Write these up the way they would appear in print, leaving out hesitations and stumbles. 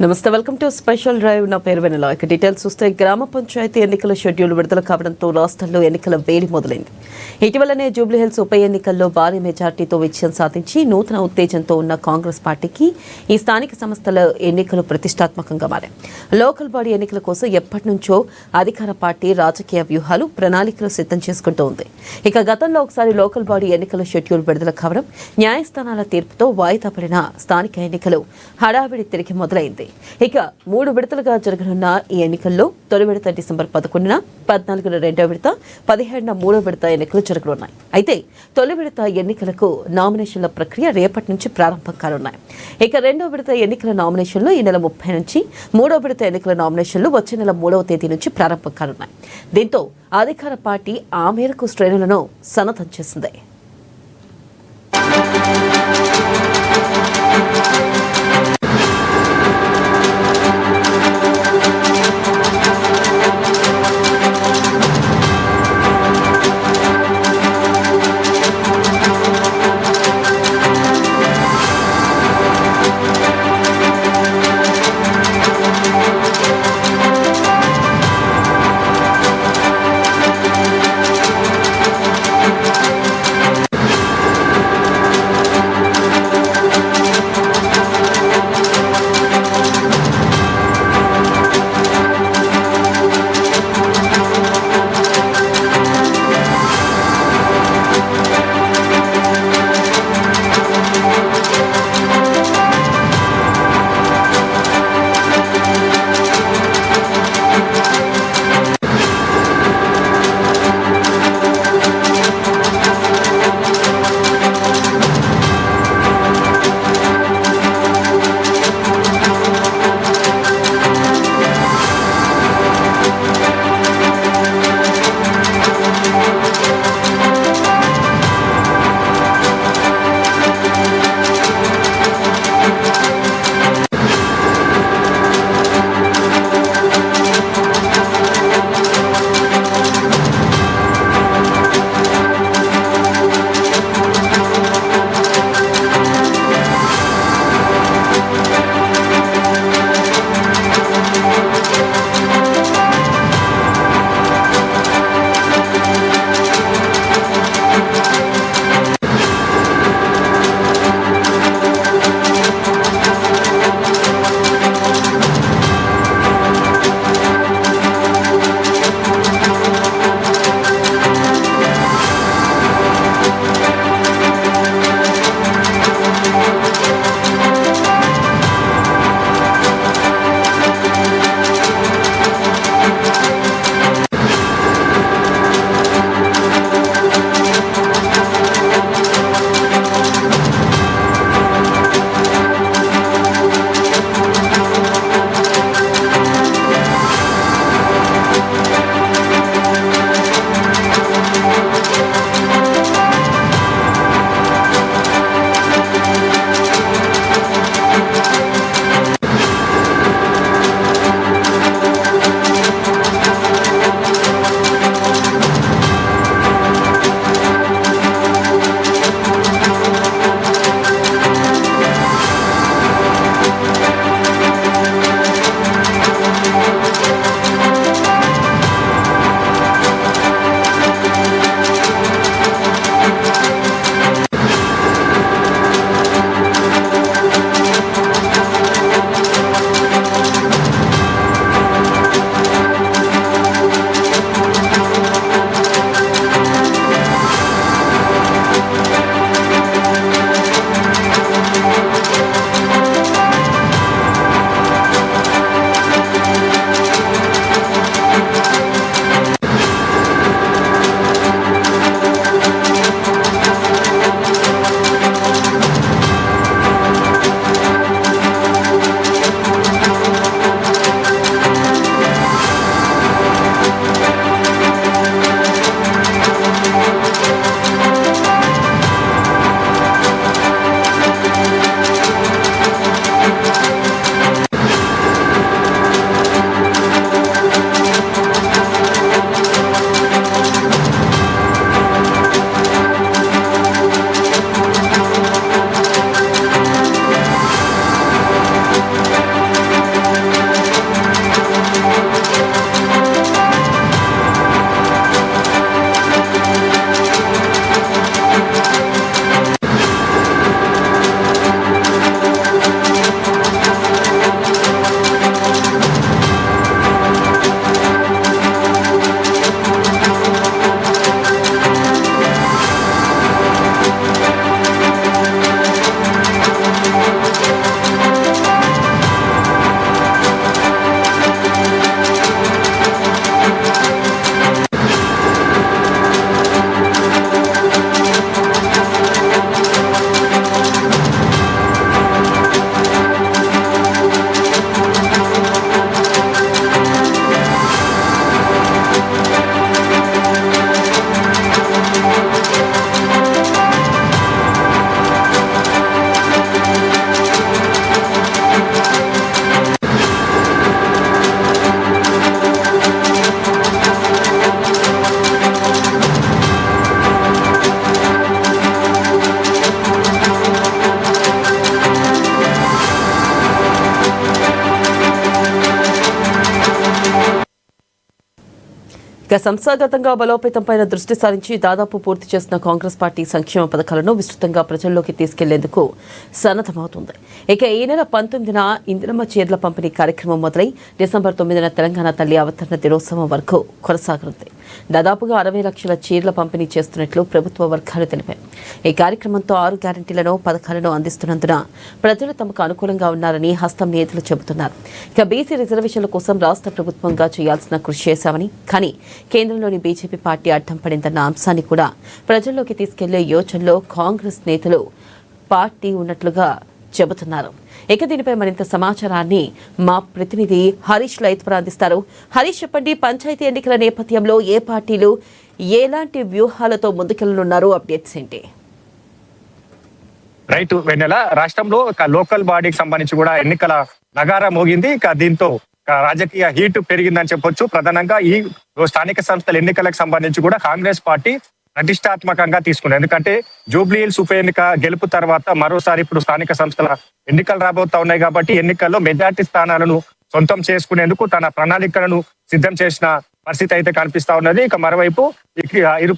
నమస్తే, welcome to special drive. నా పేరు వెనలా. ఇక డీటెయిల్స్ చూస్తే గ్రామ పంచాయతీ ఎన్నికల షెడ్యూల్ విడుదల కావడంతో రాష్ట్రంలో ఎన్నికల వేడి మొదలైంది. ఇటీవలనే జూబ్లీహిల్స్ ఉప ఎన్నికల్లో భారీ మెజార్టీతో విజయం సాధించి నూతన ఉత్తేజంతో ఉన్న కాంగ్రెస్ పార్టీకి ఈ స్థానిక సంస్థల ఎన్నికలు ప్రతిష్టాత్మకంగా మారాయి. లోకల్ బాడీ ఎన్నికల కోసం ఎప్పటి నుంచో అధికార పార్టీ రాజకీయ వ్యూహాలు, ప్రణాళికలు సిద్ధం చేసుకుంటూ ఉంది. ఇక గతంలో ఒకసారి లోకల్ బాడీ ఎన్నికల షెడ్యూల్ విడుదల కావడం, న్యాయస్థానాల తీర్పుతో వాయిదా పడిన స్థానిక ఎన్నికలు హడావిడి తిరిగి మొదలైంది. ఇక 3 విడతలుగా జరగనున్న ఈ ఎన్నికల్లో తొలి విడత డిసెంబర్ 11న, 14న రెండో విడత, 17న మూడో విడత ఎన్నికలు జరగనున్నాయి. అయితే తొలి విడత ఎన్నికలకు నామినేషన్ల ప్రక్రియ రేపటి నుంచి ప్రారంభం కానున్నాయి. ఇక రెండో విడత ఎన్నికల నామినేషన్లు ఈ నెల 30 నుంచి, మూడో విడత ఎన్నికల నామినేషన్లు వచ్చే నెల 3వ తేదీ నుంచి ప్రారంభం కానున్నాయి. దీంతో అధికార పార్టీ ఆ మేరకు శ్రేణులను సన్నద్ధం చేసింది. ఇక సంస్థాగతంగా బలోపేతం పైన దృష్టి సారించి దాదాపు పూర్తి చేసిన కాంగ్రెస్ పార్టీ సంక్షేమ పథకాలను విస్తృతంగా ప్రజల్లోకి తీసుకెళ్లేందుకు సన్నద్దమవుతుంది. ఇక ఈ నెల 19న ఇందిరమ్మ చీరల పంపిణీ కార్యక్రమం మొదలై డిసెంబర్ 9న తెలంగాణ తల్లి అవతరణ దినోత్సవం వరకు కొనసాగనుంది. దాదాపుగా 60 లక్షల చీరల పంపిణీ చేస్తున్నట్లు ప్రభుత్వ వర్గాలు తెలిపాయి. ఈ కార్యక్రమంతో 6 గ్యారంటీలను పథకాలను అందిస్తున్నందున ప్రజలు తమకు అనుకూలంగా ఉన్నారని హస్తం నేతలు చెబుతున్నారు. ఇక బీసీ రిజర్వేషన్ల కోసం రాష్ట్ర ప్రభుత్వంగా చేయాల్సిన కృషి చేశామని, కానీ కేంద్రంలోని బీజేపీ పార్టీ అడ్డం పడిందన్న అంశాన్ని కూడా ప్రజల్లోకి తీసుకెళ్లే యోచనలో కాంగ్రెస్ నేతలు పార్టీ ఉన్నట్లుగా చెబుతున్నారు. ఇక దీనిపై మరింత సమాచారాన్ని మా ప్రతినిధి హరీష్ లైత్వర అందిస్తారు. హరీష్, చెప్పండి, పంచాయతీ ఎన్నికల నేపథ్యంలో ఏ పార్టీలు ఎలాంటి వ్యూహాలతో ముందుకెళ్లనున్నారు? అప్డేట్స్ ఏంటి? రైట్ వెన్నెల, రాష్ట్రంలో లోకల్ బాడీకి సంబంధించి కూడా ఎన్నికల నగారా మోగింది. దీంతో రాజకీయ హీట్ పెరిగిందని చెప్పొచ్చు. ప్రధానంగా ఈ స్థానిక సంస్థల ఎన్నికలకు సంబంధించి కూడా కాంగ్రెస్ పార్టీ ప్రతిష్టాత్మకంగా తీసుకుంది. ఎందుకంటే జూబ్లీ హిల్స్ ఉప ఎన్నిక గెలుపు తర్వాత మరోసారి ఇప్పుడు స్థానిక సంస్థల ఎన్నికలు రాబోతా ఉన్నాయి కాబట్టి ఎన్నికల్లో మెజార్టీ స్థానాలను సొంతం చేసుకునేందుకు తన ప్రణాళికలను సిద్ధం చేసిన పరిస్థితి అయితే కనిపిస్తా ఉన్నది. ఇక మరోవైపు ఇరు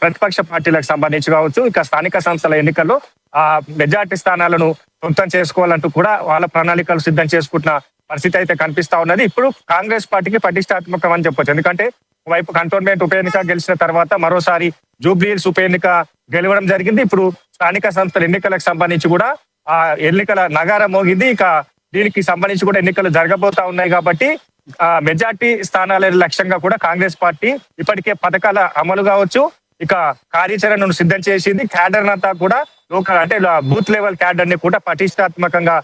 ప్రతిపక్ష పార్టీలకు సంబంధించి కావచ్చు, ఇక స్థానిక సంస్థల ఎన్నికల్లో ఆ మెజార్టీ స్థానాలను సొంతం చేసుకోవాలంటూ కూడా వాళ్ళ ప్రణాళికలు సిద్ధం చేసుకుంటున్న పరిస్థితి అయితే కనిపిస్తా ఉన్నది. ఇప్పుడు కాంగ్రెస్ పార్టీకి పటిష్టాత్మకం అని చెప్పొచ్చు. ఎందుకంటే వైపు కంటోన్మెంట్ ఉప ఎన్నిక గెలిచిన తర్వాత మరోసారి జూబ్లీ హిల్స్ ఉప ఎన్నిక గెలవడం జరిగింది. ఇప్పుడు స్థానిక సంస్థల ఎన్నికలకు సంబంధించి కూడా ఆ ఎన్నికల నగారం మోగింది. ఇక దీనికి సంబంధించి కూడా ఎన్నికలు జరగబోతా ఉన్నాయి కాబట్టి మెజార్టీ స్థానాల లక్ష్యంగా కూడా కాంగ్రెస్ పార్టీ ఇప్పటికే పథకాల అమలు కావచ్చు, ఇక కార్యాచరణను సిద్ధం చేసింది. క్యాడర్ అంతా కూడా అంటే బూత్ లెవెల్ క్యాడర్ ని కూడా పటిష్టాత్మకంగా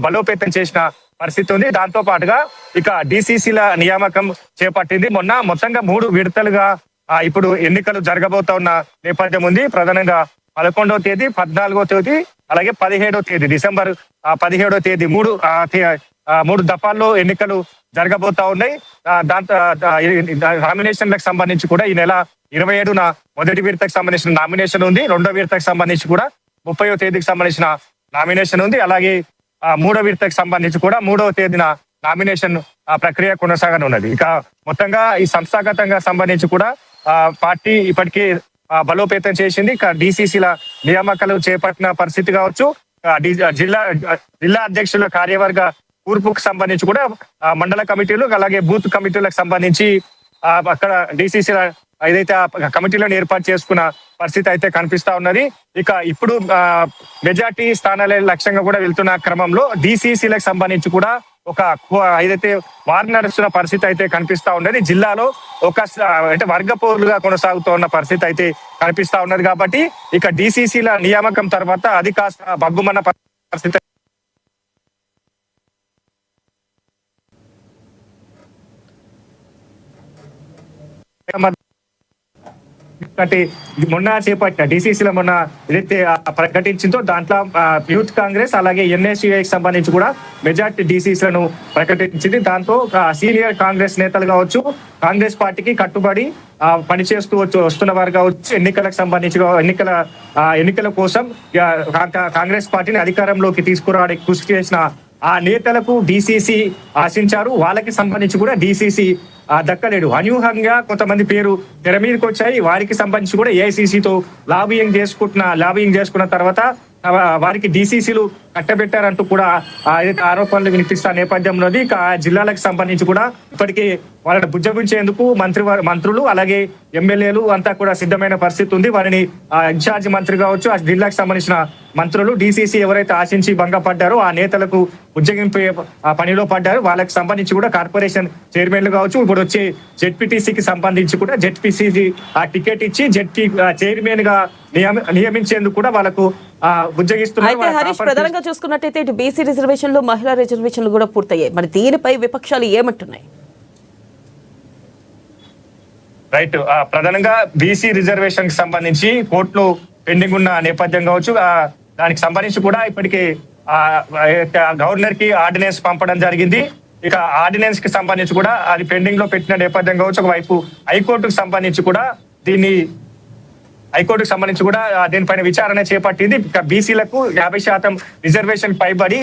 బలోపేతం చేసిన పరిస్థితి ఉంది. దాంతో పాటుగా ఇక డిసిసిల నియామకం చేపట్టింది. మొత్తంగా 3 విడతలుగా ఇప్పుడు ఎన్నికలు జరగబోతా ఉన్న నేపథ్యం ఉంది. ప్రధానంగా 11వ తేదీ, 14వ తేదీ, అలాగే 17వ తేదీ, డిసెంబర్ 17వ తేదీ 3 దఫాల్లో ఎన్నికలు జరగబోతా ఉన్నాయి. దాంతో నామినేషన్లకు సంబంధించి కూడా ఈ నెల 27న మొదటి విడతకు సంబంధించిన నామినేషన్ ఉంది. 2వ విడతకు సంబంధించి కూడా 30వ తేదీకి సంబంధించిన నామినేషన్ ఉంది. అలాగే 3వ విడతకు సంబంధించి కూడా 3వ తేదీన నామినేషన్ ప్రక్రియ కొనసాగనున్నది. ఇక మొత్తంగా ఈ సంస్థాగతంగా సంబంధించి కూడా పార్టీ ఇప్పటికీ బలోపేతం చేసింది. ఇక డిసిసిల నియామకాలు చేపట్టిన పరిస్థితి కావచ్చు, జిల్లా అధ్యక్షుల కార్యవర్గ కూర్పుకు సంబంధించి కూడా మండల కమిటీలు అలాగే బూత్ కమిటీలకు సంబంధించి అక్కడ డిసిసిల ఏదైతే కమిటీలను ఏర్పాటు చేసుకున్న పరిస్థితి అయితే కనిపిస్తా ఉన్నది. ఇక ఇప్పుడు మెజార్టీ స్థానాల లక్ష్యంగా కూడా వెళ్తున్న క్రమంలో డిసిసిలకు సంబంధించి కూడా ఒక ఏదైతే వార్ నడుస్తున్న పరిస్థితి అయితే కనిపిస్తా ఉన్నది. జిల్లాలో అంటే వర్గపోరులుగా కొనసాగుతూ ఉన్న పరిస్థితి అయితే కనిపిస్తా ఉన్నది. కాబట్టి ఇక డిసిసిల నియామకం తర్వాత అది కాస్త బగ్గుమన్న పరిస్థితి మొన్న చేపట్టిన డిసిసిలో మొన్న ఏదైతే ప్రకటించిందో దాంట్లో యూత్ కాంగ్రెస్ అలాగే ఎన్ఎస్యుఐకి సంబంధించి కూడా మెజార్టీ డిసిసిలను ప్రకటించింది. దాంతో సీనియర్ కాంగ్రెస్ నేతలు కావచ్చు, కాంగ్రెస్ పార్టీకి కట్టుబడి పనిచేస్తూ వస్తున్న వారు కావచ్చు, ఎన్నికలకు సంబంధించి ఎన్నికల కోసం కాంగ్రెస్ పార్టీని అధికారంలోకి తీసుకురావడానికి కృషి చేసిన ఆ నేతలకు డిసిసి ఆశించారు. వాళ్ళకి సంబంధించి కూడా డిసిసి దక్కలేడు. అనూహ్యంగా కొంతమంది పేరు తెర మీదకి వచ్చాయి. వారికి సంబంధించి కూడా ఏఐసిసితో లాబియింగ్ చేసుకున్న తర్వాత వారికి డిసిసిలు కట్టబెట్టారంటూ కూడా ఏదైతే ఆరోపణలు వినిపిస్తున్న నేపథ్యంలో ఇక జిల్లాలకు సంబంధించి కూడా ఇప్పటికీ వాళ్ళని బుజ్జగించేందుకు మంత్రులు అలాగే ఎమ్మెల్యేలు అంతా కూడా సిద్ధమైన పరిస్థితి ఉంది. వారిని ఇన్ఛార్జ్ మంత్రి కావచ్చు, ఆ జిల్లాకు సంబంధించిన మంత్రులు డిసిసి ఎవరైతే ఆశించి భంగపడ్డారో ఆ నేతలకు ఉజ్జగింపు పనిలో పడ్డారు. వాళ్ళకి సంబంధించి కూడా కార్పొరేషన్ చైర్మన్లు కావచ్చు, ఇప్పుడు వచ్చే జెడ్పీటీసీకి సంబంధించి కూడా జెడ్పీసీ ఆ టికెట్ ఇచ్చి జెడ్పీ చైర్మన్ గా నియమించేందుకు కూడా వాళ్ళకు హరీష్, ప్రధానంగా చూసుకున్నట్టయితే ఇటు బీసీ రిజర్వేషన్లు, మహిళా రిజర్వేషన్లు కూడా పూర్తయ్యాయి. మరి దీనిపై విపక్షాలు ఏమంటున్నాయి? రైట్, ప్రధానంగా బీసీ రిజర్వేషన్ కి సంబంధించి కోర్టులో పెండింగ్ ఉన్న నేపథ్యం కావచ్చు, దానికి సంబంధించి కూడా ఇప్పటికే గవర్నర్ కి ఆర్డినెన్స్ పంపడం జరిగింది. ఇక ఆర్డినెన్స్ కి సంబంధించి కూడా అది పెండింగ్ లో పెట్టిన నేపథ్యం కావచ్చు. ఒకవైపు హైకోర్టుకు సంబంధించి కూడా దీన్ని హైకోర్టుకు సంబంధించి కూడా దీనిపైన విచారణ చేపట్టింది. బీసీలకు 50% రిజర్వేషన్ పైబడి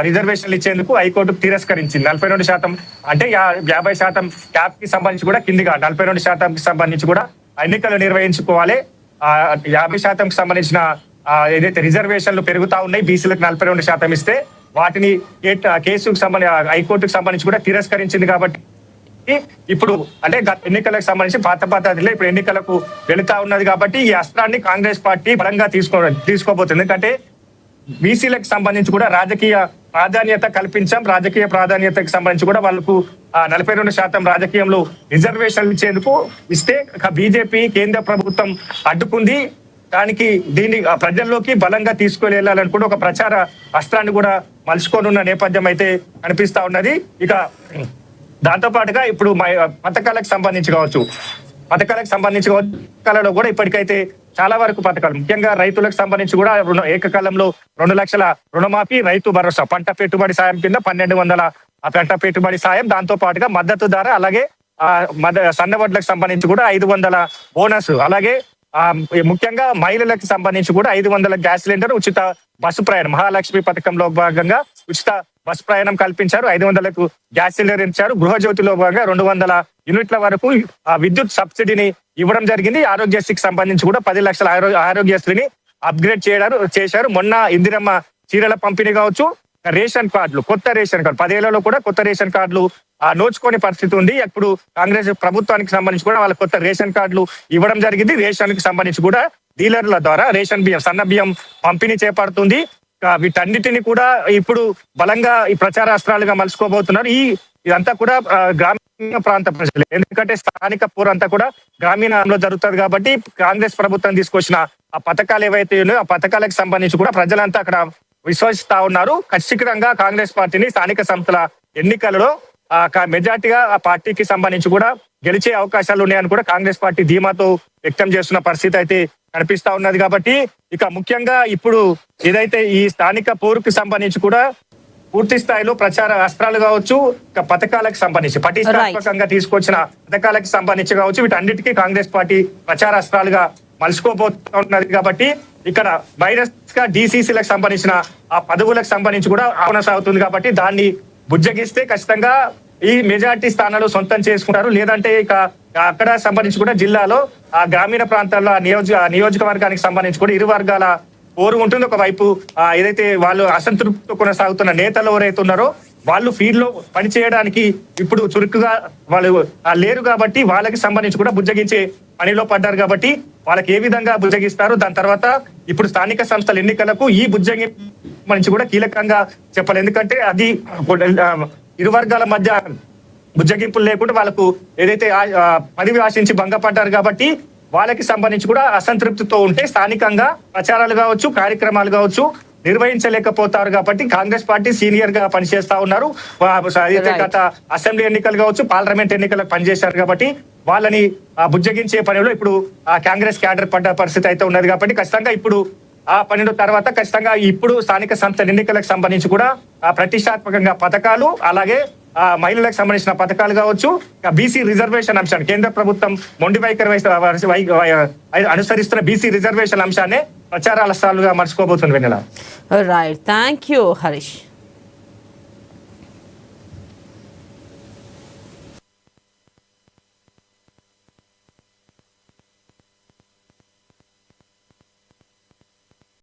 రిజర్వేషన్లు ఇచ్చేందుకు హైకోర్టు తిరస్కరించింది. 42% అంటే 50% క్యాప్ కి సంబంధించి కూడా కిందిగా 42% కి సంబంధించి కూడా ఎన్నికలు నిర్వహించుకోవాలి. 50% కి సంబంధించిన ఏదైతే రిజర్వేషన్లు పెరుగుతా ఉన్నాయి, బీసీలకు 42% ఇస్తే వాటిని కేసుకు సంబంధించి హైకోర్టుకు సంబంధించి కూడా తిరస్కరించింది. కాబట్టి ఇప్పుడు అంటే గత ఎన్నికలకు సంబంధించి పాత పద్ధతిలో ఇప్పుడు ఎన్నికలకు వెళుతా ఉన్నది. కాబట్టి ఈ అస్త్రాన్ని కాంగ్రెస్ పార్టీ బలంగా తీసుకోబోతుంది. ఎందుకంటే బీసీలకు సంబంధించి కూడా రాజకీయ ప్రాధాన్యత కల్పించాం. రాజకీయ ప్రాధాన్యతకు సంబంధించి కూడా వాళ్ళకు 42% రాజకీయంలో రిజర్వేషన్లు ఇచ్చేందుకు ఇస్తే బీజేపీ కేంద్ర ప్రభుత్వం అడ్డుకుంది. దానికి దీన్ని ప్రజల్లోకి బలంగా తీసుకువెళ్ళాలని కూడా ఒక ప్రచార అస్త్రాన్ని కూడా మలుచుకోనున్న నేపథ్యం అయితే కనిపిస్తా ఉన్నది. ఇక దాంతో పాటుగా ఇప్పుడు పథకాలకు సంబంధించి కావచ్చు, పథకాలలో కూడా ఇప్పటికైతే చాలా వరకు పథకాలు, ముఖ్యంగా రైతులకు సంబంధించి కూడా ఏకకాలంలో 2 లక్షల రుణమాఫీ, రైతు భరోసా, పంట పెట్టుబడి సాయం కింద 1200 పంట పెట్టుబడి సాయం, దాంతో పాటుగా మద్దతు ధర, అలాగే సన్నవడ్లకు సంబంధించి కూడా 500 బోనస్, అలాగే ముఖ్యంగా మహిళలకు సంబంధించి కూడా 500 గ్యాస్ సిలిండర్, ఉచిత బస్సు ప్రయాణం, మహాలక్ష్మి పథకంలో భాగంగా ఉచిత బస్ ప్రయాణం కల్పించారు. 500కు గ్యాస్ సిలిండర్ ఇచ్చారు. గృహజ్యోతిలో భాగంగా 200 యూనిట్ల వరకు విద్యుత్ సబ్సిడీని ఇవ్వడం జరిగింది. ఆరోగ్యశ్రీకి సంబంధించి కూడా 10 లక్షల ఆరోగ్యశ్రీని అప్గ్రేడ్ చేశారు. మొన్న ఇందిరమ్మ చీరల పంపిణీ కావచ్చు, రేషన్ కార్డులు, కొత్త రేషన్ కార్డు 10 ఏళ్లలో కూడా కొత్త రేషన్ కార్డులు నోచుకోని పరిస్థితి ఉంది. ఇప్పుడు కాంగ్రెస్ ప్రభుత్వానికి సంబంధించి కూడా వాళ్ళ కొత్త రేషన్ కార్డులు ఇవ్వడం జరిగింది. రేషన్ కి సంబంధించి కూడా డీలర్ల ద్వారా రేషన్ బియ్యం, సన్న బియ్యం పంపిణీ చేపడుతుంది. వీటన్నిటిని కూడా ఇప్పుడు బలంగా ఈ ప్రచార అస్త్రాలుగా మలుచుకోబోతున్నారు. ఇదంతా కూడా గ్రామీణ ప్రాంత ప్రజలు, ఎందుకంటే స్థానిక పూరంతా కూడా గ్రామీణంలో జరుగుతుంది. కాబట్టి కాంగ్రెస్ ప్రభుత్వం తీసుకొచ్చిన ఆ పథకాలు ఏవైతే ఉన్నాయో ఆ పథకాలకు సంబంధించి కూడా ప్రజలంతా అక్కడ విశ్వసిస్తా ఉన్నారు. ఖచ్చితంగా కాంగ్రెస్ పార్టీని స్థానిక సంస్థల ఎన్నికలలో మెజార్టీగా ఆ పార్టీకి సంబంధించి కూడా గెలిచే అవకాశాలు ఉన్నాయని కూడా కాంగ్రెస్ పార్టీ ధీమాతో వ్యక్తం చేస్తున్న పరిస్థితి అయితే కనిపిస్తా ఉన్నది. కాబట్టి ఇక ముఖ్యంగా ఇప్పుడు ఏదైతే ఈ స్థానిక పోరుకు సంబంధించి కూడా పూర్తి స్థాయిలో ప్రచార అస్త్రాలు కావచ్చు, పథకాలకు సంబంధించి పటిష్టాత్మకంగా తీసుకొచ్చిన పథకాలకు సంబంధించి కావచ్చు, వీటన్నిటికీ కాంగ్రెస్ పార్టీ ప్రచార అస్త్రాలుగా మలుచుకోబోతున్నది. కాబట్టి ఇక్కడ వైరస్ గా డీసీసీలకు సంబంధించిన ఆ పదవులకు సంబంధించి కూడా కొనసాగుతుంది. కాబట్టి దాన్ని బుజ్జగిస్తే ఖచ్చితంగా ఈ మెజార్టీ స్థానాలు సొంతం చేసుకుంటారు. లేదంటే ఇక అక్కడ సంబంధించి కూడా జిల్లాలో ఆ గ్రామీణ ప్రాంతాల్లో నియోజకవర్గానికి సంబంధించి కూడా ఇరు వర్గాల పోరు ఉంటుంది. ఒకవైపు ఏదైతే వాళ్ళు అసంతృప్తితో కొనసాగుతున్న నేతలు ఎవరైతే ఉన్నారో వాళ్ళు ఫీల్డ్ లో పనిచేయడానికి ఇప్పుడు చురుకుగా వాళ్ళు లేరు. కాబట్టి వాళ్ళకి సంబంధించి కూడా బుజ్జగించే పనిలో పడ్డారు. కాబట్టి వాళ్ళకి ఏ విధంగా బుజ్జగిస్తారు, దాని తర్వాత ఇప్పుడు స్థానిక సంస్థల ఎన్నికలకు ఈ బుజ్జగి నుంచి కూడా కీలకంగా చెప్పాలి. ఎందుకంటే అది ఇరు వర్గాల మధ్య బుజ్జగింపులు లేకుండా వాళ్ళకు ఏదైతే పదవి ఆశించి భంగపడ్డారు. కాబట్టి వాళ్ళకి సంబంధించి కూడా అసంతృప్తితో ఉంటే స్థానికంగా ప్రచారాలు కావచ్చు, కార్యక్రమాలు కావచ్చు నిర్వహించలేకపోతారు. కాబట్టి కాంగ్రెస్ పార్టీ సీనియర్ గా పనిచేస్తా ఉన్నారు. అయితే గత అసెంబ్లీ ఎన్నికలు కావచ్చు, పార్లమెంట్ ఎన్నికలకు పనిచేశారు. కాబట్టి వాళ్ళని బుజ్జగించే పనిలో ఇప్పుడు కాంగ్రెస్ క్యాడర్ పడ్డ పరిస్థితి అయితే ఉన్నది. కాబట్టి ఖచ్చితంగా ఇప్పుడు ఆ పనిలో తర్వాత ఖచ్చితంగా ఇప్పుడు స్థానిక సంస్థల ఎన్నికలకు సంబంధించి కూడా ప్రతిష్టాత్మకంగా పథకాలు, అలాగే మహిళలకు సంబంధించిన పథకాలు కావచ్చు, బీసీ రిజర్వేషన్ అంశాన్ని కేంద్ర ప్రభుత్వం మొండి వైఖరి అనుసరిస్తున్న బీసీ రిజర్వేషన్ అంశాన్ని ప్రచారాల స్థాలుగా మర్చిపోబోతుంది. Vennela. Right, thank you Harish.